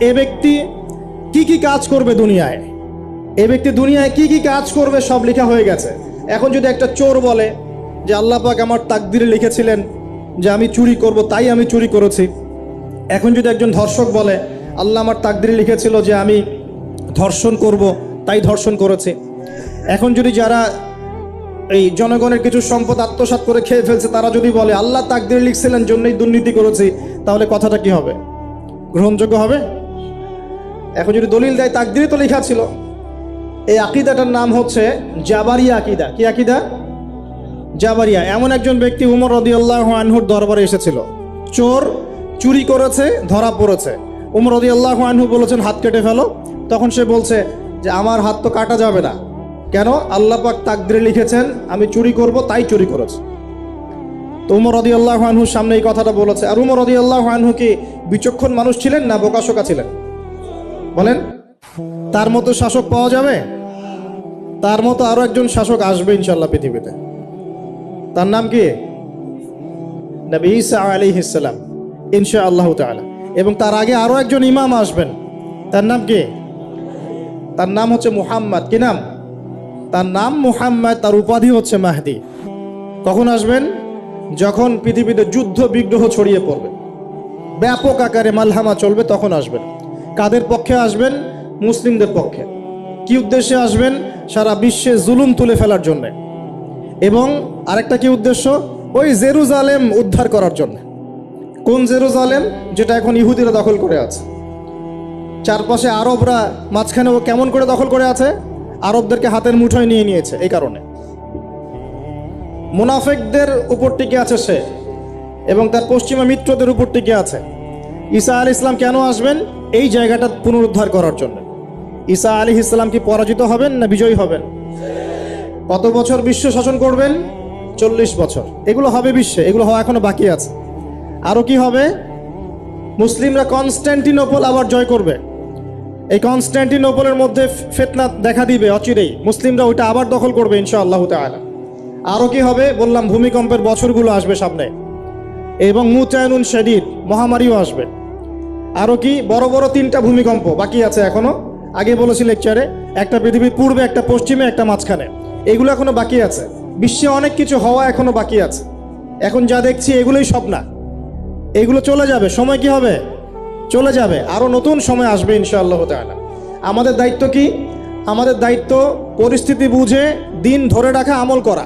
এ ব্যক্তি কি কি কাজ করবে দুনিয়ায়, এ ব্যক্তি দুনিয়ায় কি কি কাজ করবে সব লেখা হয়ে গেছে। এখন যদি একটা চোর বলে যে আল্লাহ পাক আমার তাকদিরে লিখেছিলেন যে আমি চুরি করব, তাই আমি চুরি করেছি। এখন যদি একজন ধর্ষক বলে আল্লাহ আমার তাকদিরে লিখেছিল যে আমি ধর্ষণ করব, তাই ধর্ষণ করেছি। এখন যদি যারা এই জনগণের কিছু সম্পদ আত্মসাৎ করে খেয়ে ফেলছে তারা যদি বলে আল্লাহ তাকদিরে লিখছিলেন জন্যই দুর্নীতি করেছি, তাহলে কথাটা কি হবে? গ্রহণযোগ্য হবে? এখন যদি দলিল দেয় তাকদিরে তো লেখা ছিল। এই আকিদাটার নাম হচ্ছে জাবারিয়া আকিদা। কি আকিদা? জাবারিয়া। এমন একজন ব্যক্তি উমর রাদিয়াল্লাহু আনহুর দরবারে এসেছিল, চোর চুরি করেছে, ধরা পড়েছে। উমর রাদিয়াল্লাহু আনহু বলেছেন হাত কেটে ফেলো। তখন সে বলছে যে আমার হাত তো কাটা যাবে না, কেন? আল্লাহ পাক তাকদিরে লিখেছেন আমি চুরি করব, তাই চুরি করেছে। তো উমর রাদিয়াল্লাহু আনহুর সামনে এই কথাটা বলেছে। আর উমর রাদিয়াল্লাহু আনহু কি বিচক্ষণ মানুষ ছিলেন না বোকাশোকা ছিলেন? বলেন, তার মতো শাসক পাওয়া যাবে? তার মতো আরো একজন শাসক আসবে ইনশাআল্লাহ পৃথিবীতে। তার নাম কি? নবী ঈসা আলাইহিস সালাম, ইনশাআল্লাহ তাআলা। এবং তার আগে আরো একজন ইমাম আসবেন। তার নাম কি? তার নাম হচ্ছে মুহাম্মদ। কি নাম? তার নাম মুহাম্মদ, তার উপাধি হচ্ছে মাহদি। কখন আসবেন? যখন পৃথিবীতে যুদ্ধ বিগ্রহ ছড়িয়ে পড়বে, ব্যাপক আকারে মালহামা চলবে, তখন আসবেন। কাদের পক্ষে আসবেন? মুসলিমদের পক্ষে। কি উদ্দেশ্যে আসবেন? সারা বিশ্বে জুলুম তুলে ফেলার জন্য। এবং আরেকটা কি উদ্দেশ্য? ওই জেরুজালেম উদ্ধার করার জন্য। কোন জেরুজালেম? যেটা এখন ইহুদিরা দখল করে আছে। চারপাশে আরবরা, মাঝখানে ও কেমন করে দখল করে আছে? আরবদেরকে হাতের মুঠোয় নিয়ে নিয়েছে। এই কারণে মুনাফিকদের উপর টিকে আছে সে, এবং তার পশ্চিমা মিত্রদের উপর টিকে আছে। ঈসা আলাইহিস সালাম কেন আসবেন? এই জায়গাটা পুনরুদ্ধার করার জন্য। ঈসা আলাইহিস সালাম কি পরাজিত হবেন না বিজয়ী হবেন? কত বছর বিশ্ব শাসন করবেন? 40 বছর। এগুলো হবে বিশ্বে, এগুলো হওয়া এখনো বাকি আছে। আরো কি হবে? মুসলিমরা কনস্ট্যান্টিনোপল আবার জয় করবে। এই কনস্ট্যান্টিনোপলের মধ্যে ফিতনা দেখা দিবে অচিরেই, মুসলিমরা ওইটা আবার দখল করবে ইনশাআল্লাহ তাআলা। আরো কি হবে? বললাম ভূমিকম্পের বছরগুলো আসবে সামনে, এবং মুতায়নুন শাদীদ, মহামারীও আসবে। আরো কি? বড় বড় 3টা ভূমিকম্প বাকি আছে এখনো। আগে বলেছি লেকচারে, একটা পৃথিবীর পূর্বে, একটা পশ্চিমে, একটা মাঝখানে। এগুলো এখনো বাকি আছে। বিশ্বে অনেক কিছু হওয়া এখনো বাকি আছে। এখন যা দেখছি এগুলোই সব না, এগুলো চলে যাবে। সময় কি হবে? চলে যাবে। আরো নতুন সময় আসবে ইনশাআল্লাহ তাআলা। আমাদের দায়িত্ব কি? আমাদের দায়িত্ব পরিস্থিতি বুঝে দিন ধরে রাখা, আমল করা।